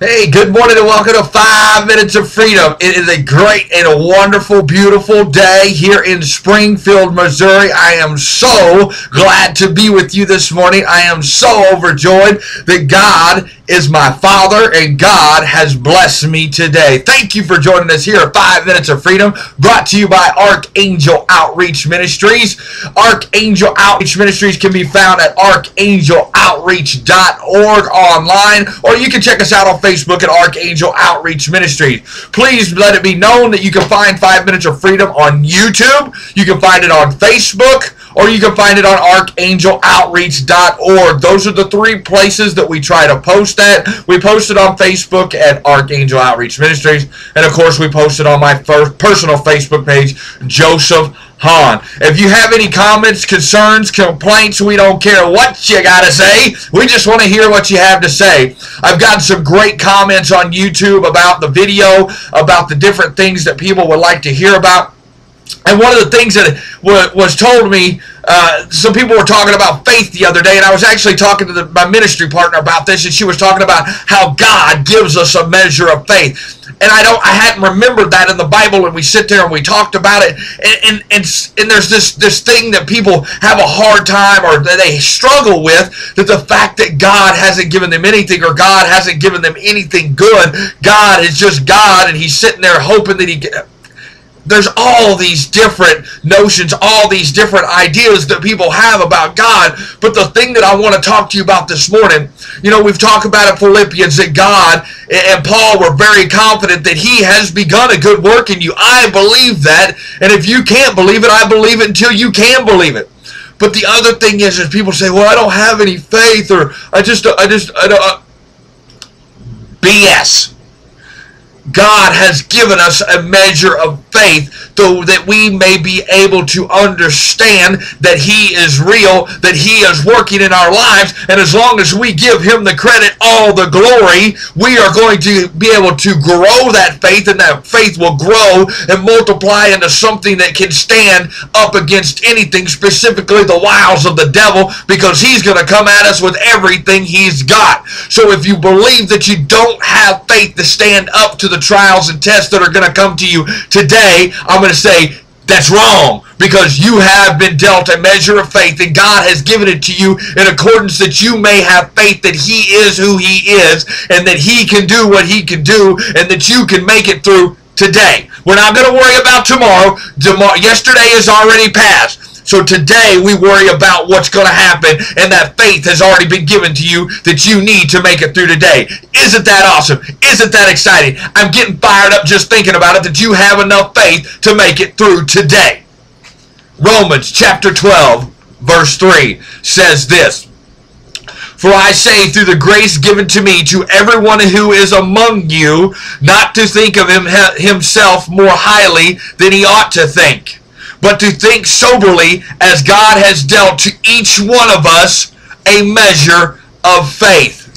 Hey, good morning and welcome to 5 Minutes of Freedom. It is a great and a wonderful, beautiful day here in Springfield, Missouri. I am so glad to be with you this morning. I am so overjoyed that God is my Father and God has blessed me today. Thank you for joining us here at 5 Minutes of Freedom, brought to you by Archangel Outreach Ministries. Archangel Outreach Ministries can be found at archangeloutreach.org online, or you can check us out on Facebook at Archangel Outreach Ministries. Please let it be known that you can find 5 Minutes of Freedom on YouTube, you can find it on Facebook, or you can find it on archangeloutreach.org. Those are the three places that we try to post at. We post it on Facebook at Archangel Outreach Ministries, and of course we post it on my personal Facebook page, Joseph Hahn. If you have any comments, concerns, complaints, we don't care what you got to say. We just want to hear what you have to say. I've gotten some great comments on YouTube about the video, about the different things that people would like to hear about. And one of the things that was told me, some people were talking about faith the other day, and I was actually talking to my ministry partner about this, and she was talking about how God gives us a measure of faith. And I hadn't remembered that in the Bible, and we sit there and we talked about it, and there's this thing that people have a hard time, or that they struggle with, that the fact that God hasn't given them anything, or God hasn't given them anything good. God is just God, and He's sitting there hoping that there's all these different notions, all these different ideas that people have about God. But the thing that I want to talk to you about this morning, we've talked about in Philippians that God and Paul were very confident that He has begun a good work in you. I believe that, and if you can't believe it, I believe it until you can believe it. But the other thing is people say, well, I don't have any faith, or I don't. BS. God has given us a measure of faith so that we may be able to understand that He is real, that He is working in our lives, and as long as we give Him the credit, all the glory, we are going to be able to grow that faith, and that faith will grow and multiply into something that can stand up against anything, specifically the wiles of the devil, because he's going to come at us with everything he's got. So if you believe that you don't have faith to stand up to the trials and tests that are going to come to you today, I'm going to say that's wrong, because you have been dealt a measure of faith, and God has given it to you in accordance that you may have faith that He is who He is, and that He can do what He can do, and that you can make it through today. We're not going to worry about tomorrow. Yesterday is already past. So today we worry about what's going to happen, and that faith has already been given to you that you need to make it through today. Isn't that awesome? Isn't that exciting? I'm getting fired up just thinking about it, that you have enough faith to make it through today. Romans chapter 12 verse 3 says this: For I say, through the grace given to me, to everyone who is among you, not to think of himself more highly than he ought to think, but to think soberly, as God has dealt to each one of us a measure of faith.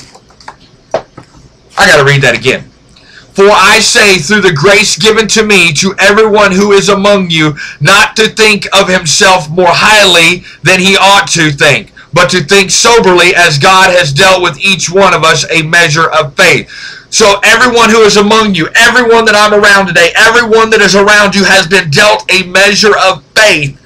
I got to read that again. For I say, through the grace given to me, to everyone who is among you, not to think of himself more highly than he ought to think, but to think soberly, as God has dealt with each one of us a measure of faith. So everyone who is among you, everyone that I'm around today, everyone that is around you has been dealt a measure of faith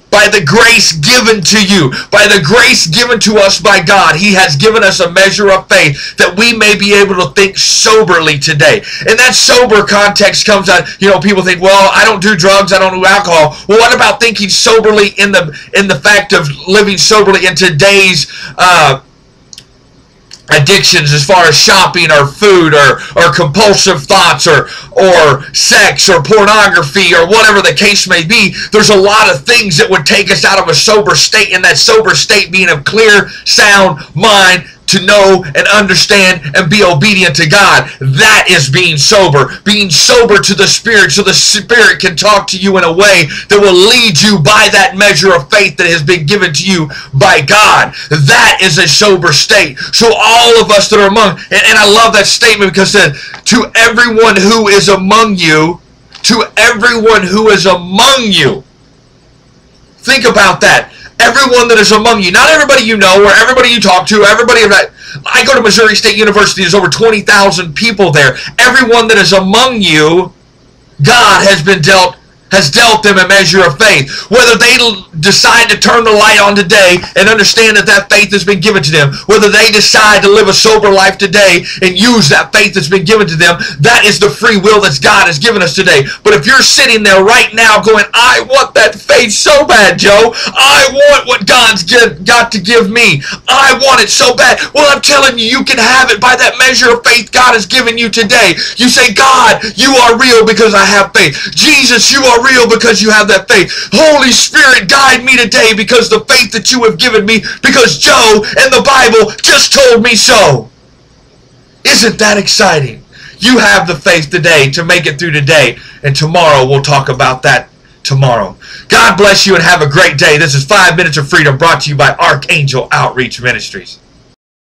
by the grace given to you, by the grace given to us by God. He has given us a measure of faith that we may be able to think soberly today. And that sober context comes out, people think, well, I don't do drugs, I don't do alcohol. Well, what about thinking soberly in the fact of living soberly in today's addictions, as far as shopping or food or compulsive thoughts or sex or pornography or whatever the case may be? There's a lot of things that would take us out of a sober state, and that sober state being a clear, sound mind to know and understand and be obedient to God. That is being sober to the Spirit, so the Spirit can talk to you in a way that will lead you by that measure of faith that has been given to you by God. That is a sober state. So all of us that are among, and I love that statement, because it says, to everyone who is among you, to everyone who is among you. Think about that. Everyone that is among you, not everybody you know or everybody you talk to, everybody that I go to Missouri State University, there's over 20,000 people there. Everyone that is among you, God has dealt them a measure of faith. Whether they decide to turn the light on today and understand that faith has been given to them, whether they decide to live a sober life today and use that faith that's been given to them, that is the free will that God has given us today. But if you're sitting there right now going, I want that faith so bad, Joe. I want what God's got to give me. I want it so bad. Well, I'm telling you, you can have it by that measure of faith God has given you today. You say, God, you are real because I have faith. Jesus, you are real because you have that faith. Holy Spirit, guide me today because the faith that you have given me, because Joe and the Bible just told me so. Isn't that exciting? You have the faith today to make it through today, and tomorrow we'll talk about that tomorrow. God bless you and have a great day. This is 5 Minutes of Freedom brought to you by Archangel Outreach Ministries.